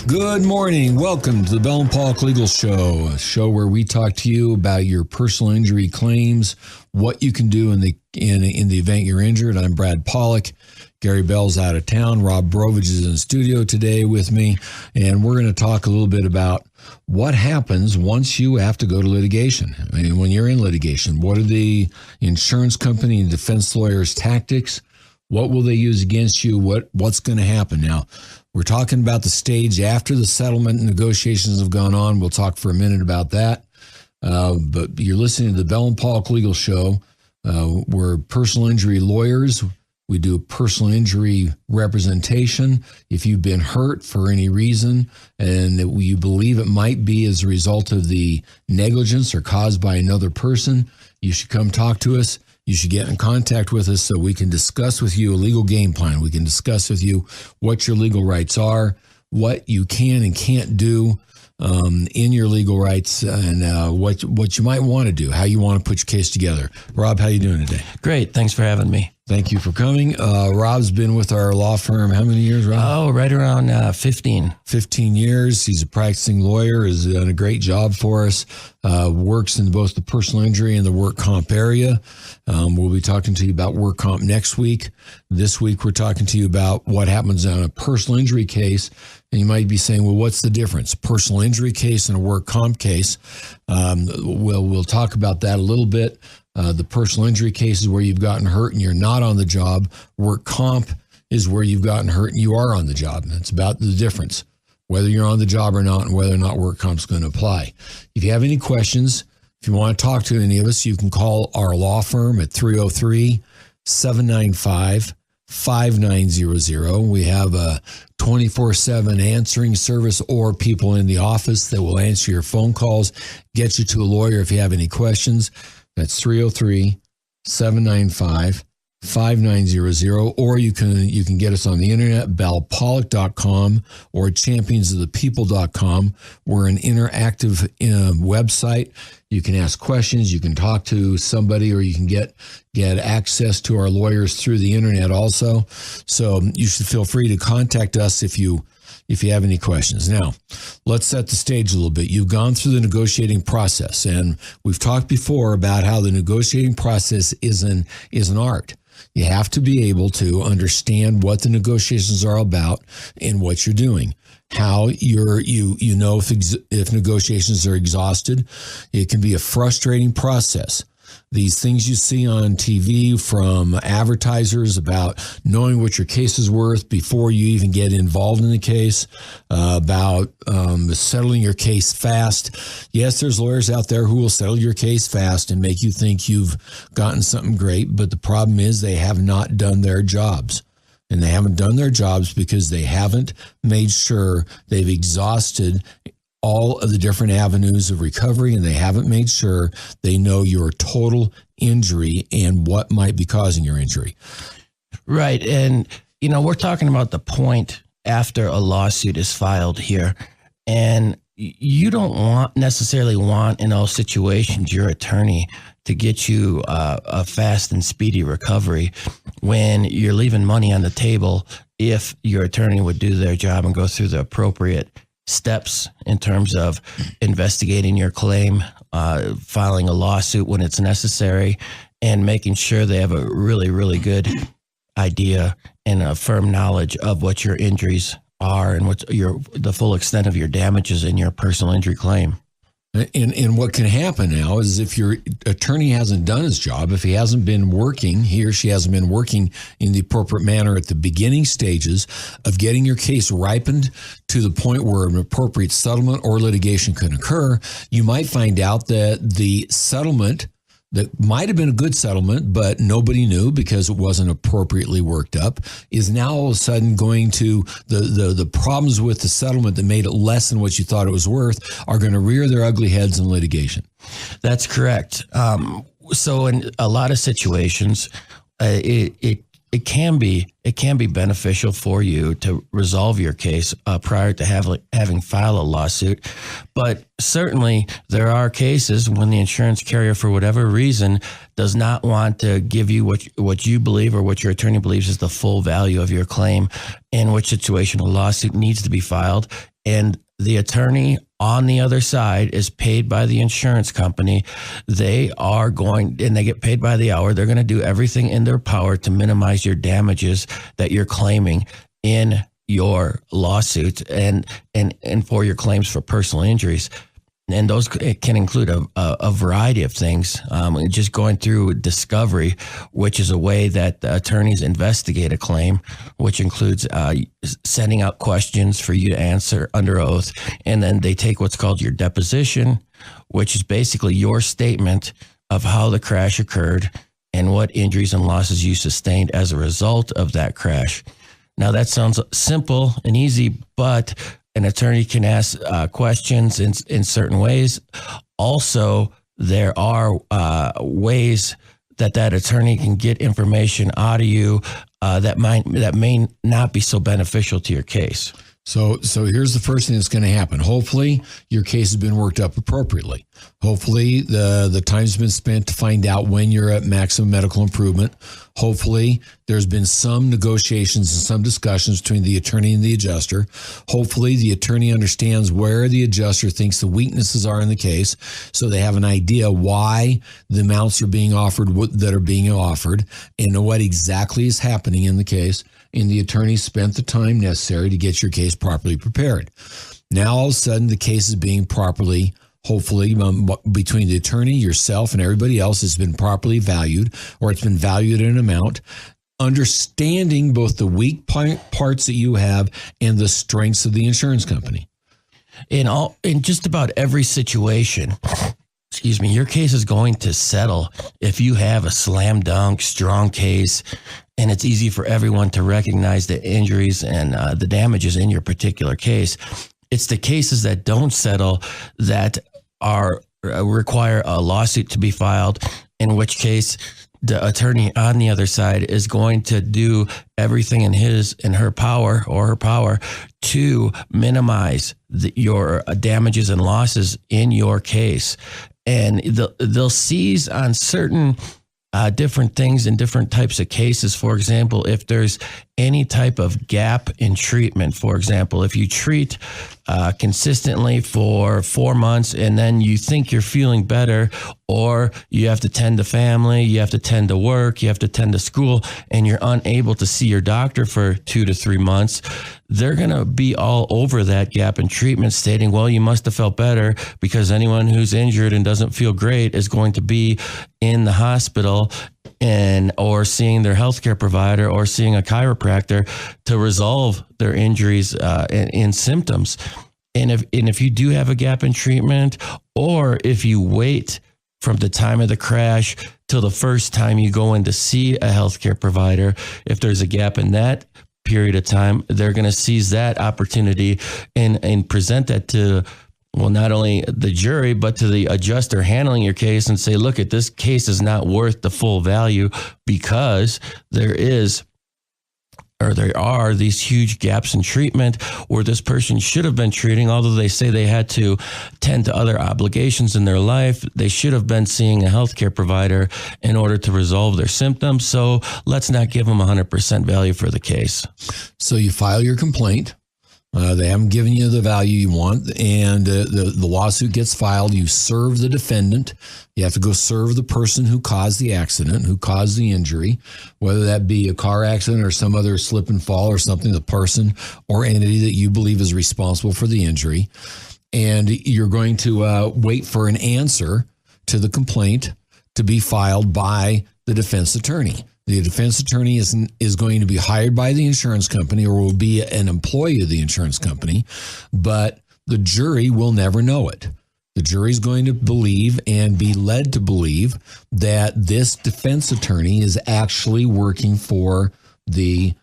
Good morning. Welcome to the Bell Pollock Legal Show, a show where we talk to you about your personal injury claims, what you can do in the event you're injured. I'm Brad Pollock. Gary Bell's out of town. Rob Brovich is in the studio today with me, and we're going to talk a little bit about what happens once you have to go to litigation. I mean, when you're in litigation, what are the insurance company and defense lawyers' tactics? What will they use against you? What's going to happen? Now, we're talking about the stage after the settlement negotiations have gone on. We'll talk for a minute about that. But you're listening to the Bell and Pollock Legal Show. We're personal injury lawyers. We do personal injury representation. If you've been hurt for any reason and you believe it might be as a result of the negligence or caused by another person, you should come talk to us. You should get in contact with us so we can discuss with you a legal game plan. We can discuss with you what your legal rights are, what you can and can't do in your legal rights, and what you might want to do, how you want to put your case together. Rob, how you doing today? Great. Thanks for having me. Thank you for coming. Rob's been with our law firm how many years, Rob? Oh, right around 15. 15 years. He's a practicing lawyer, has done a great job for us, works in both the personal injury and the work comp area. We'll be talking to you about work comp next week. This week, we're talking to you about what happens on a personal injury case. And you might be saying, well, what's the difference? Personal injury case and a work comp case. We'll talk about that a little bit. The personal injury case is where you've gotten hurt and you're not on the job. Work comp is where you've gotten hurt and you are on the job. It's about the difference, whether you're on the job or not, and whether or not work comp is going to apply. If you have any questions, if you want to talk to any of us, you can call our law firm at 303-795-5900. We have a 24/7 answering service or people in the office that will answer your phone calls, get you to a lawyer if you have any questions. That's 303-795-5900, or you can get us on the internet, bellpollock.com or championsofthepeople.com. We're an interactive website. You can ask questions, you can talk to somebody, or you can get access to our lawyers through the internet also. So you should feel free to contact us if you have any questions. Now, let's set the stage a little bit. You've gone through the negotiating process, and we've talked before about how the negotiating process is an art. You have to be able to understand what the negotiations are about and what you're doing. How you know if negotiations are exhausted. It can be a frustrating process. These things you see on TV from advertisers about knowing what your case is worth before you even get involved in the case, about settling your case fast. Yes, there's lawyers out there who will settle your case fast and make you think you've gotten something great, but the problem is they have not done their jobs. And they haven't done their jobs because they haven't made sure they've exhausted all of the different avenues of recovery, and they haven't made sure they know your total injury and what might be causing your injury. Right. And, we're talking about the point after a lawsuit is filed here. And you don't necessarily want in all situations your attorney to get you a fast and speedy recovery when you're leaving money on the table if your attorney would do their job and go through the appropriate steps in terms of investigating your claim, filing a lawsuit when it's necessary, and making sure they have a really, really good idea and a firm knowledge of what your injuries are and the full extent of your damages in your personal injury claim. And what can happen now is if your attorney hasn't done his job, if he or she hasn't been working in the appropriate manner at the beginning stages of getting your case ripened to the point where an appropriate settlement or litigation can occur, you might find out that the settlement that might have been a good settlement, but nobody knew because it wasn't appropriately worked up, is now all of a sudden going to, the problems with the settlement that made it less than what you thought it was worth are going to rear their ugly heads in litigation. That's correct. So in a lot of situations, it can be beneficial for you to resolve your case prior to having filed a lawsuit. But certainly there are cases when the insurance carrier, for whatever reason, does not want to give you what you believe or what your attorney believes is the full value of your claim, in which situation a lawsuit needs to be filed. and the attorney on the other side is paid by the insurance company, they are going, and they get paid by the hour. They're going to do everything in their power to minimize your damages that you're claiming in your lawsuit and for your claims for personal injuries. And those can include a variety of things. Just going through discovery, which is a way that the attorneys investigate a claim, which includes sending out questions for you to answer under oath. And then they take what's called your deposition, which is basically your statement of how the crash occurred and what injuries and losses you sustained as a result of that crash. Now, that sounds simple and easy, but an attorney can ask questions in certain ways. Also, there are ways that attorney can get information out of you that may not be so beneficial to your case. So here's the first thing that's going to happen. Hopefully, your case has been worked up appropriately. Hopefully, the time's been spent to find out when you're at maximum medical improvement. Hopefully, there's been some negotiations and some discussions between the attorney and the adjuster. Hopefully, the attorney understands where the adjuster thinks the weaknesses are in the case, so they have an idea why the amounts are being offered that are being offered and what exactly is happening in the case. And the attorney spent the time necessary to get your case properly prepared. Now, all of a sudden, the case is being properly, hopefully, between the attorney, yourself, and everybody else, has been properly valued, or it's been valued at an amount, understanding both the weak parts that you have and the strengths of the insurance company. In just about every situation, your case is going to settle if you have a slam dunk, strong case, and it's easy for everyone to recognize the injuries and the damages in your particular case. It's the cases that don't settle that require a lawsuit to be filed, in which case the attorney on the other side is going to do everything in his and her power to minimize your damages and losses in your case. And they'll seize on certain different things in different types of cases. For example, if there's any type of gap in treatment, for example, if you treat consistently for 4 months and then you think you're feeling better, or you have to tend to family, you have to tend to work, you have to tend to school, and you're unable to see your doctor for 2 to 3 months, they're going to be all over that gap in treatment, stating, well, you must have felt better, because anyone who's injured and doesn't feel great is going to be in the hospital or seeing their healthcare provider or seeing a chiropractor to resolve their injuries and symptoms. And if you do have a gap in treatment, or if you wait from the time of the crash till the first time you go in to see a healthcare provider, if there's a gap in that period of time, they're going to seize that opportunity and present that to, well, not only the jury, but to the adjuster handling your case, and say, look, this case is not worth the full value because there are these huge gaps in treatment where this person should have been treating, although they say they had to tend to other obligations in their life. They should have been seeing a healthcare provider in order to resolve their symptoms. So let's not give them 100% value for the case. So you file your complaint. They haven't given you the value you want, and the lawsuit gets filed. You serve the defendant. You have to go serve the person who caused the accident, who caused the injury, whether that be a car accident or some other slip and fall or something, the person or entity that you believe is responsible for the injury. And you're going to wait for an answer to the complaint to be filed by the defense attorney. The defense attorney is going to be hired by the insurance company, or will be an employee of the insurance company, but the jury will never know it. The jury is going to believe and be led to believe that this defense attorney is actually working for the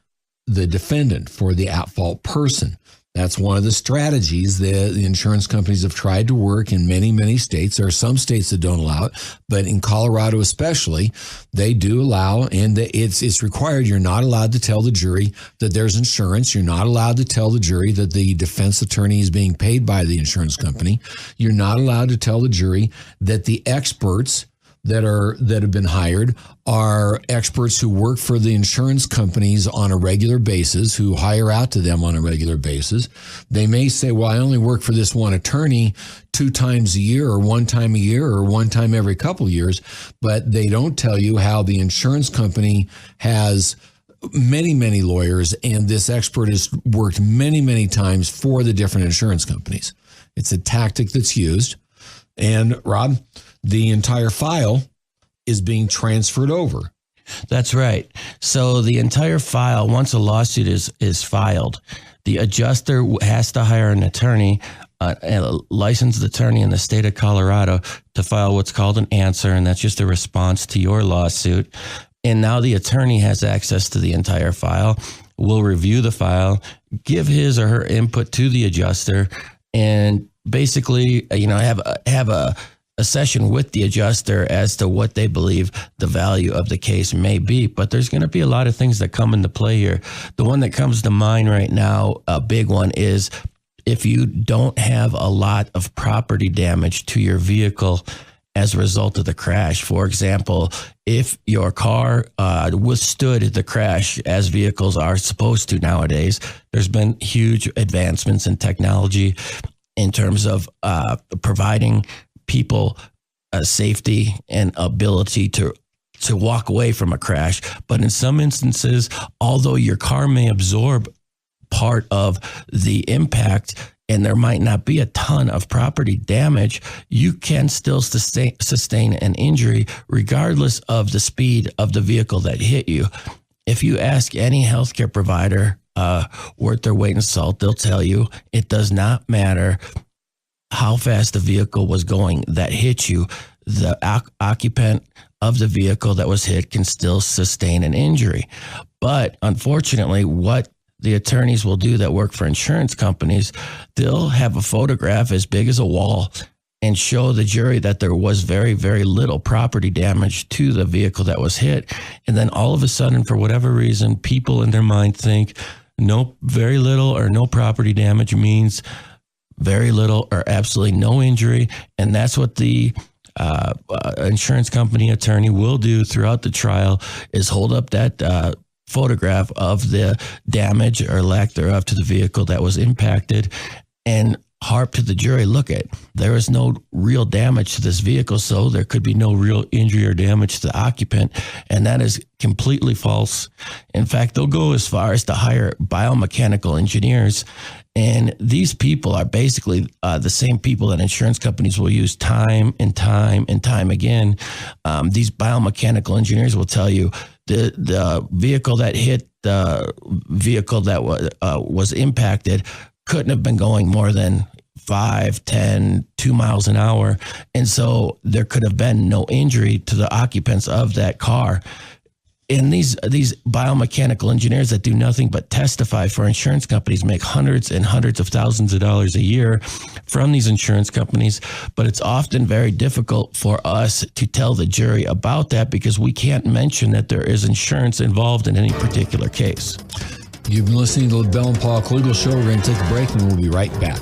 defendant, for the at-fault person. That's one of the strategies that the insurance companies have tried to work in many, many states. There are some states that don't allow it, but in Colorado especially, they do allow, and it's required. You're not allowed to tell the jury that there's insurance. You're not allowed to tell the jury that the defense attorney is being paid by the insurance company. You're not allowed to tell the jury that the experts that have been hired are experts who work for the insurance companies on a regular basis, who hire out to them on a regular basis. They may say, well, I only work for this one attorney 2 times a year or 1 time a year or 1 time every couple of years, but they don't tell you how the insurance company has many, many lawyers, and this expert has worked many, many times for the different insurance companies. It's a tactic that's used. And Rob, the entire file is being transferred over. That's right. So the entire file, once a lawsuit is filed, the adjuster has to hire an attorney, a licensed attorney in the state of Colorado, to file what's called an answer, and that's just a response to your lawsuit. And now the attorney has access to the entire file, will review the file, give his or her input to the adjuster, and basically, have a session with the adjuster as to what they believe the value of the case may be. But there's going to be a lot of things that come into play here. The one that comes to mind right now, a big one, is if you don't have a lot of property damage to your vehicle as a result of the crash. For example, if your car withstood the crash, as vehicles are supposed to nowadays, there's been huge advancements in technology in terms of providing people safety and ability to walk away from a crash. But in some instances, although your car may absorb part of the impact and there might not be a ton of property damage, you can still sustain an injury regardless of the speed of the vehicle that hit you. If you ask any healthcare provider worth their weight in salt, they'll tell you it does not matter how fast the vehicle was going that hit you. The occupant of the vehicle that was hit can still sustain an injury. But unfortunately, what the attorneys will do that work for insurance companies, they'll have a photograph as big as a wall and show the jury that there was very, very little property damage to the vehicle that was hit. And then all of a sudden, for whatever reason, people in their mind think very little or no property damage means very little or absolutely no injury. And that's what the insurance company attorney will do throughout the trial, is hold up that photograph of the damage or lack thereof to the vehicle that was impacted and harp to the jury, look, there is no real damage to this vehicle, so there could be no real injury or damage to the occupant. And that is completely false. In fact, they'll go as far as to hire biomechanical engineers. And these people are basically the same people that insurance companies will use time and time and time again. These biomechanical engineers will tell you the vehicle that hit the vehicle that was impacted couldn't have been going more than 5, 10, 2 miles an hour. And so there could have been no injury to the occupants of that car. And these biomechanical engineers that do nothing but testify for insurance companies make hundreds and hundreds of thousands of dollars a year from these insurance companies. But it's often very difficult for us to tell the jury about that because we can't mention that there is insurance involved in any particular case. You've been listening to the Bell and Pollock Legal Show. We're going to take a break and we'll be right back.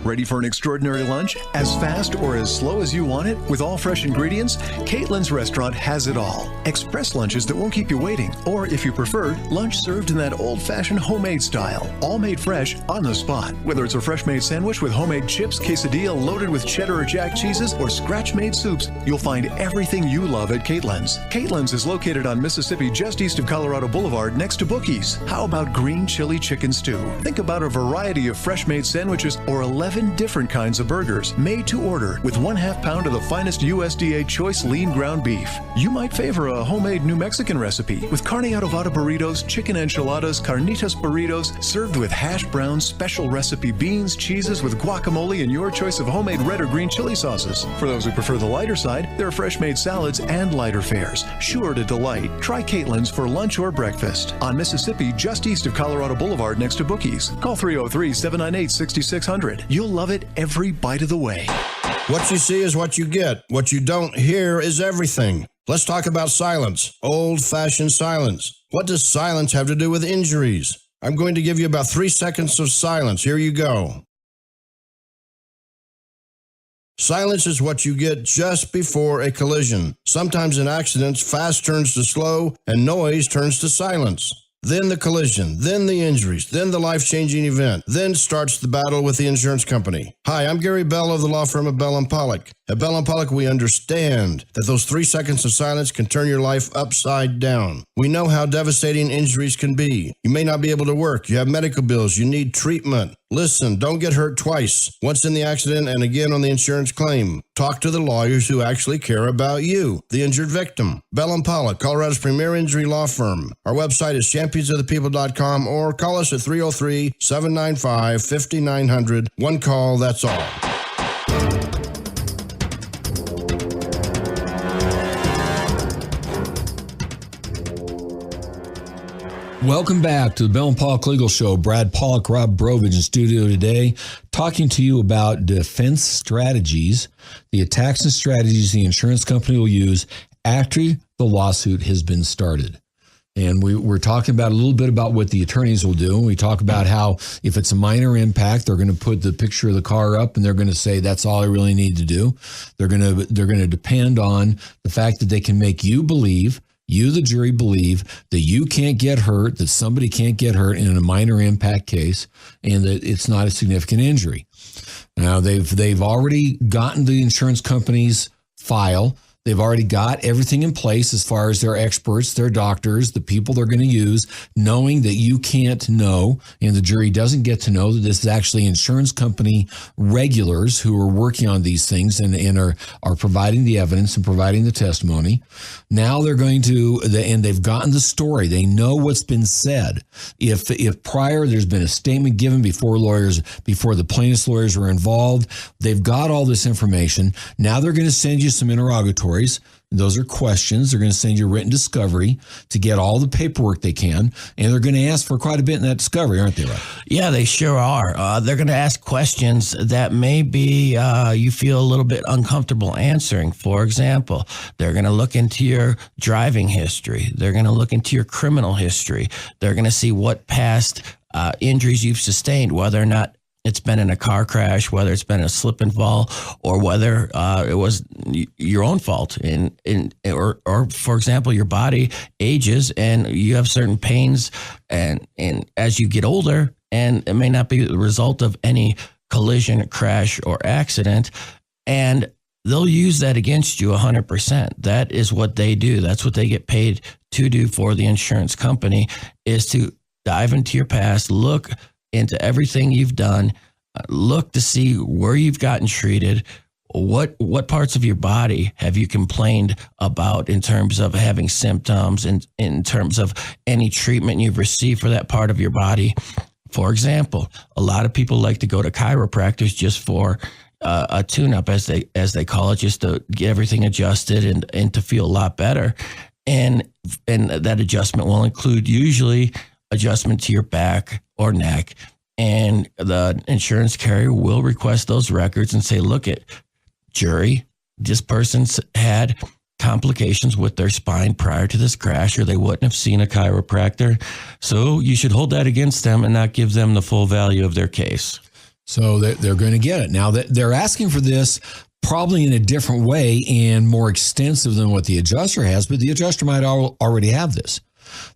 Ready for an extraordinary lunch? As fast or as slow as you want it? With all fresh ingredients? Caitlin's Restaurant has it all. Express lunches that won't keep you waiting. Or if you prefer, lunch served in that old-fashioned homemade style. All made fresh on the spot. Whether it's a fresh-made sandwich with homemade chips, quesadilla loaded with cheddar or jack cheeses, or scratch-made soups, you'll find everything you love at Caitlin's. Caitlin's is located on Mississippi just east of Colorado Boulevard next to Bookies. How about green chili chicken stew? Think about a variety of fresh-made sandwiches or 11 different kinds of burgers made to order with 1/2 pound of the finest USDA choice lean ground beef. You might favor a homemade New Mexican recipe with carne adobada burritos, chicken enchiladas, carnitas burritos served with hash browns, special recipe beans, cheeses with guacamole, and your choice of homemade red or green chili sauces. For those who prefer the lighter side, there are fresh made salads and lighter fares, sure to delight. Try Caitlin's for lunch or breakfast on Mississippi just east of Colorado Boulevard next to Bookies. Call 303-798-6600. You'll love it every bite of the way. What you see is what you get. What you don't hear is everything. Let's talk about silence. Old-fashioned silence. What does silence have to do with injuries? I'm going to give you about 3 seconds of silence. Here you go. Silence is what you get just before a collision. Sometimes in accidents, fast turns to slow and noise turns to silence. Then the collision, then the injuries, then the life-changing event. Then starts the battle with the insurance company. Hi, I'm Gary Bell of the law firm of Bell Pollock. At Bell Pollock, we understand that those 3 seconds of silence can turn your life upside down. We know how devastating injuries can be. You may not be able to work. You have medical bills. You need treatment. Listen, don't get hurt twice. Once in the accident and again on the insurance claim. Talk to the lawyers who actually care about you, the injured victim. Bell Pollock, Colorado's premier injury law firm. Our website is championsofthepeople.com or call us at 303-795-5900. One call, that's all. Welcome back to the Bell and Pollock Legal Show. Brad Pollock, Rob Brovich in studio today, talking to you about defense strategies, the attacks and strategies the insurance company will use after the lawsuit has been started. And we're talking about a little bit about what the attorneys will do. And we talk about how if it's a minor impact, they're going to put the picture of the car up and they're going to say, that's all I really need to do. They're going to depend on the fact that they can make you believe, you, the jury, believe that you can't get hurt, that somebody can't get hurt in a minor impact case, and that it's not a significant injury. Now, they've already gotten the insurance company's file. They've already got everything in place as far as their experts, their doctors, the people they're going to use, knowing that you can't know, and the jury doesn't get to know that this is actually insurance company regulars who are working on these things and are providing the evidence and providing the testimony. Now they're going to, and they've gotten the story. They know what's been said. If prior there's been a statement given before the plaintiff's lawyers were involved, they've got all this information. Now they're going to send you some interrogatories. Those are questions. They're going to send you written discovery to get all the paperwork they can, and they're going to ask for quite a bit in that discovery, aren't they, Rob? Yeah, they sure are. They're going to ask questions that maybe you feel a little bit uncomfortable answering. For example, they're going to look into your driving history. They're going to look into your criminal history. They're going to see what past injuries you've sustained, whether or not it's been in a car crash, whether it's been a slip and fall, or whether it was your own fault. Or for example, your body ages and you have certain pains, and as you get older, and it may not be the result of any collision, crash, or accident, and they'll use that against you 100%. That is what they do. That's what they get paid to do for the insurance company, is to dive into your past, look into everything you've done, look to see where you've gotten treated, what parts of your body have you complained about in terms of having symptoms, and in terms of any treatment you've received for that part of your body. For example, a lot of people like to go to chiropractors just for a tune-up, as they call it, just to get everything adjusted and to feel a lot better. And that adjustment will include usually adjustment to your back or neck, and the insurance carrier will request those records and say, look, at jury, this person's had complications with their spine prior to this crash, or they wouldn't have seen a chiropractor. So you should hold that against them and not give them the full value of their case. So they're going to get it. Now, they're asking for this probably in a different way and more extensive than what the adjuster has, but the adjuster might already have this.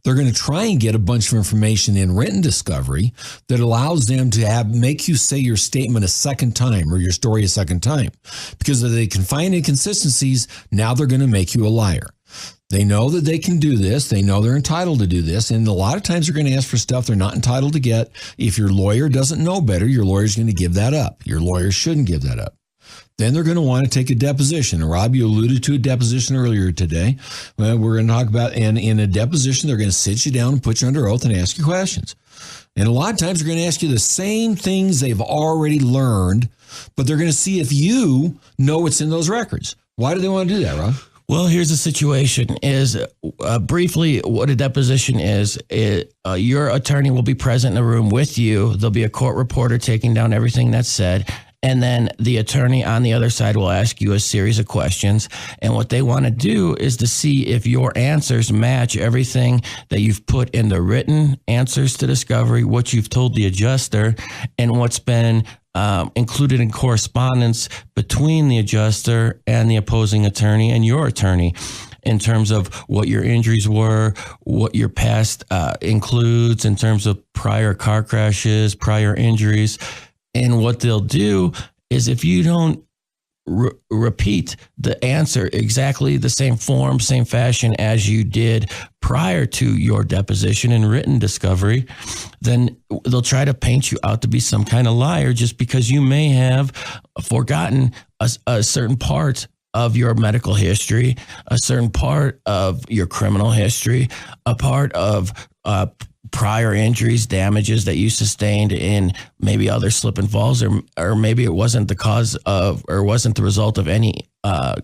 They're going to try and get a bunch of information in written discovery that allows them to make you say your statement a second time or your story a second time. Because if they can find inconsistencies, now they're going to make you a liar. They know that they can do this. They know they're entitled to do this. And a lot of times they're going to ask for stuff they're not entitled to get. If your lawyer doesn't know better, your lawyer's going to give that up. Your lawyer shouldn't give that up. Then they're going to want to take a deposition. And Rob, you alluded to a deposition earlier today. Well, we're going to talk about, and in a deposition, they're going to sit you down and put you under oath and ask you questions. And a lot of times they're going to ask you the same things they've already learned, but they're going to see if you know what's in those records. Why do they want to do that, Rob? Well, here's the situation is briefly what a deposition is. Your attorney will be present in a room with you. There'll be a court reporter taking down everything that's said. And then the attorney on the other side will ask you a series of questions. And what they want to do is to see if your answers match everything that you've put in the written answers to discovery, what you've told the adjuster, and what's been included in correspondence between the adjuster and the opposing attorney and your attorney in terms of what your injuries were, what your past includes in terms of prior car crashes, prior injuries. And what they'll do is if you don't repeat the answer exactly the same form, same fashion as you did prior to your deposition and written discovery, then they'll try to paint you out to be some kind of liar just because you may have forgotten a certain part of your medical history, a certain part of your criminal history, a part of prior injuries, damages that you sustained in maybe other slip and falls, or maybe it wasn't the cause of, or wasn't the result of any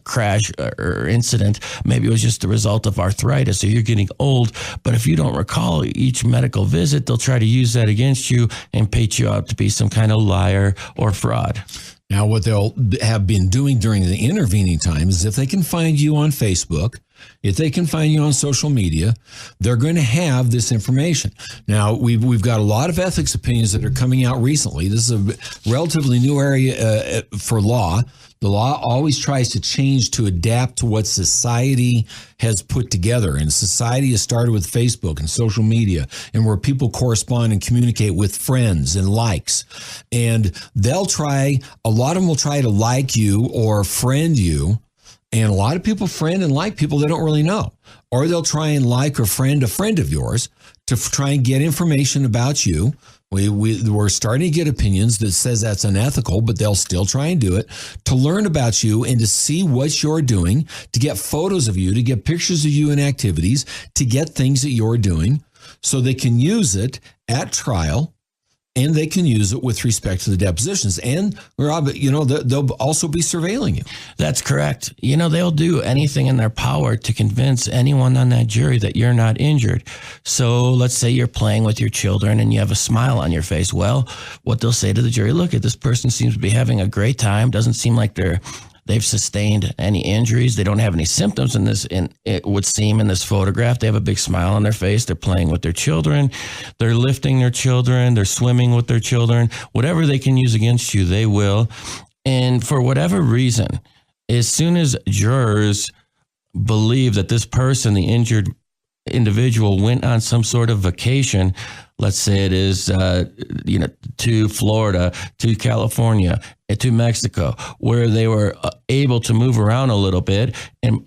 crash or incident. Maybe it was just the result of arthritis, so you're getting old. But if you don't recall each medical visit, they'll try to use that against you and paint you out to be some kind of liar or fraud. Now, what they'll have been doing during the intervening time is if they can find you on Facebook, if they can find you on social media, they're going to have this information. Now, we've got a lot of ethics opinions that are coming out recently. This is a relatively new area for law. The law always tries to change to adapt to what society has put together. And society has started with Facebook and social media and where people correspond and communicate with friends and likes. And a lot of them will try to like you or friend you. And a lot of people friend and like people they don't really know. Or they'll try and like or friend a friend of yours to try and get information about you. We're starting to get opinions that says that's unethical, but they'll still try and do it to learn about you and to see what you're doing, to get photos of you, to get pictures of you in activities, to get things that you're doing so they can use it at trial. And they can use it with respect to the depositions. And, they'll also be surveilling you. That's correct. They'll do anything in their power to convince anyone on that jury that you're not injured. So let's say you're playing with your children and you have a smile on your face. Well, what they'll say to the jury, look, this person seems to be having a great time. Doesn't seem like they've sustained any injuries. They don't have any symptoms it would seem in this photograph. They have a big smile on their face. They're playing with their children. They're lifting their children. They're swimming with their children. Whatever they can use against you, they will. And for whatever reason, as soon as jurors believe that this person, the injured individual, went on some sort of vacation, let's say it is, to Florida, to California, to Mexico, where they were able to move around a little bit and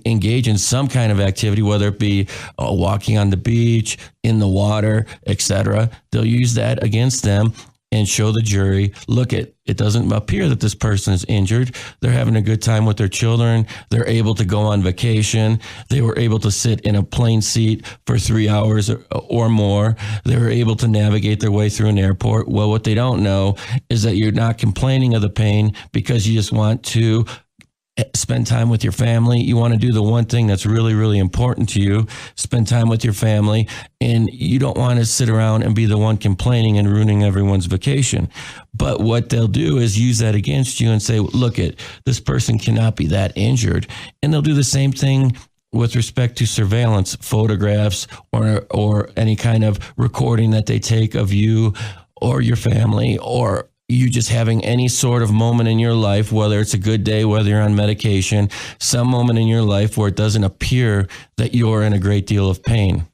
engage in some kind of activity, whether it be walking on the beach, in the water, etc. They'll use that against them and show the jury, look, it doesn't appear that this person is injured. They're having a good time with their children. They're able to go on vacation. They were able to sit in a plane seat for 3 hours or more. They were able to navigate their way through an airport. Well, what they don't know is that you're not complaining of the pain because you just want to spend time with your family. You want to do the one thing that's really, really important to you, spend time with your family, and you don't want to sit around and be the one complaining and ruining everyone's vacation. But what they'll do is use that against you and say, look, this person cannot be that injured. And they'll do the same thing with respect to surveillance photographs or any kind of recording that they take of you or your family, or you just having any sort of moment in your life, whether it's a good day, whether you're on medication, some moment in your life where it doesn't appear that you're in a great deal of pain.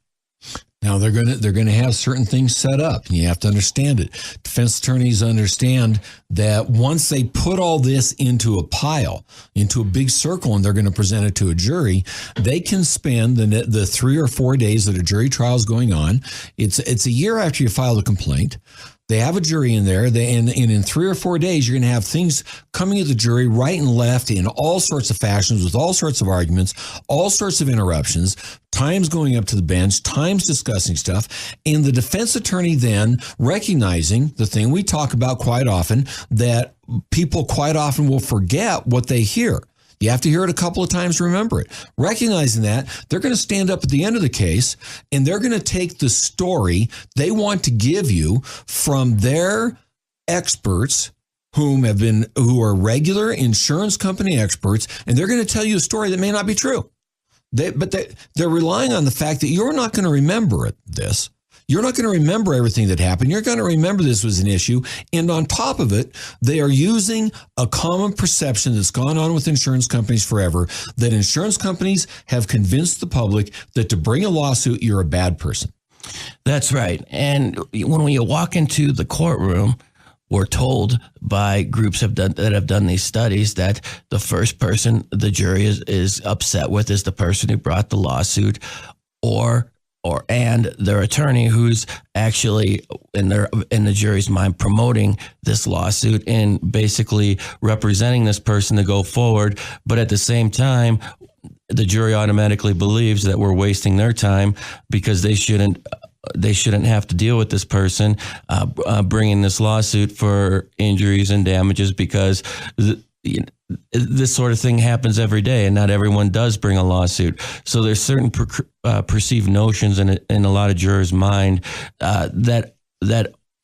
Now they're going to have certain things set up, and you have to understand it. Defense attorneys understand that once they put all this into a pile, into a big circle, and they're going to present it to a jury, they can spend the 3 or 4 days that a jury trial is going on. It's a year after you file the complaint. They have a jury in there, and in 3 or 4 days, you're going to have things coming to the jury right and left in all sorts of fashions, with all sorts of arguments, all sorts of interruptions, times going up to the bench, times discussing stuff, and the defense attorney then recognizing the thing we talk about quite often, that people quite often will forget what they hear. You have to hear it a couple of times to remember it. Recognizing that, they're going to stand up at the end of the case and they're going to take the story they want to give you from their experts who are regular insurance company experts, and they're going to tell you a story that may not be true. They're relying on the fact that you're not going to remember this. You're not going to remember everything that happened. You're going to remember this was an issue. And on top of it, they are using a common perception that's gone on with insurance companies forever, that insurance companies have convinced the public that to bring a lawsuit, you're a bad person. That's right. And when we walk into the courtroom, we're told by groups that have done these studies that the first person the jury is upset with is the person who brought the lawsuit, and their attorney, who's actually in the jury's mind promoting this lawsuit and basically representing this person to go forward. But at the same time, the jury automatically believes that we're wasting their time because they shouldn't have to deal with this person bringing this lawsuit for injuries and damages, because this sort of thing happens every day, and not everyone does bring a lawsuit. So there's certain perceived notions in a lot of jurors' mind that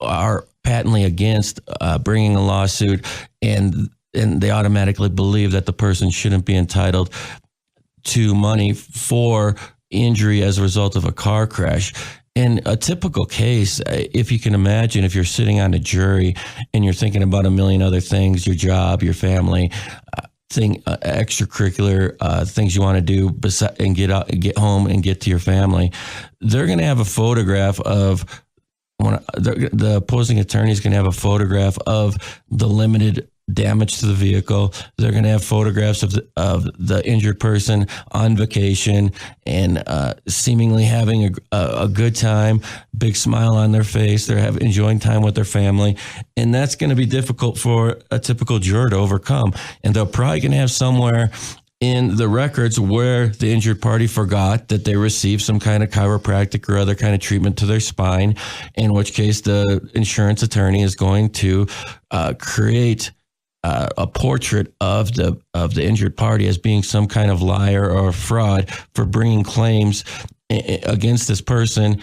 are patently against bringing a lawsuit, and they automatically believe that the person shouldn't be entitled to money for injury as a result of a car crash. In a typical case, if you can imagine, if you're sitting on a jury and you're thinking about a million other things, your job, your family, extracurricular things you want to do and get home and get to your family, they're going to have a photograph of the opposing attorney is going to have a photograph of the limited damage to the vehicle. They're going to have photographs of the injured person on vacation and seemingly having a good time, big smile on their face. They're enjoying time with their family. And that's going to be difficult for a typical juror to overcome. And they're probably going to have somewhere in the records where the injured party forgot that they received some kind of chiropractic or other kind of treatment to their spine, in which case the insurance attorney is going to create a portrait of the injured party as being some kind of liar or fraud for bringing claims against this person.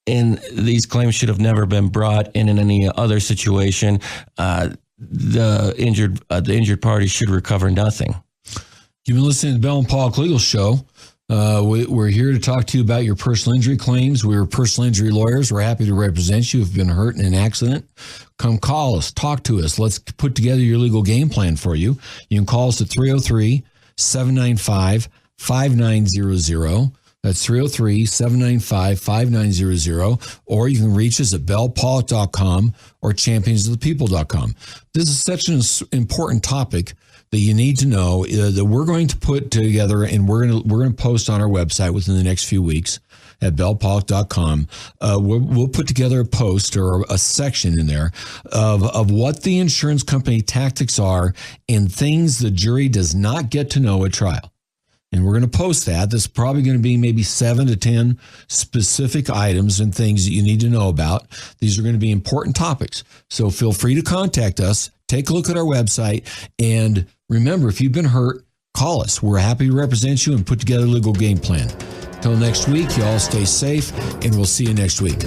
And these claims should have never been brought in any other situation. The injured party should recover nothing. You've been listening to the Bell and Pollock Legal Show. We're here to talk to you about your personal injury claims. We're personal injury lawyers. We're happy to represent you if you've been hurt in an accident. Come call us, talk to us. Let's put together your legal game plan for you. You can call us at 303-795-5900. That's 303-795-5900. Or you can reach us at bellpollock.com or championsofthepeople.com. This is such an important topic that you need to know that we're going to put together, and we're going to post on our website within the next few weeks at bellpollock.com. We'll put together a post or a section in there of what the insurance company tactics are and things the jury does not get to know at trial. And we're going to post that. There's probably going to be maybe 7 to 10 specific items and things that you need to know about. These are going to be important topics. So feel free to contact us. Take a look at our website. And remember, if you've been hurt, call us. We're happy to represent you and put together a legal game plan. Until next week, you all stay safe, and we'll see you next week.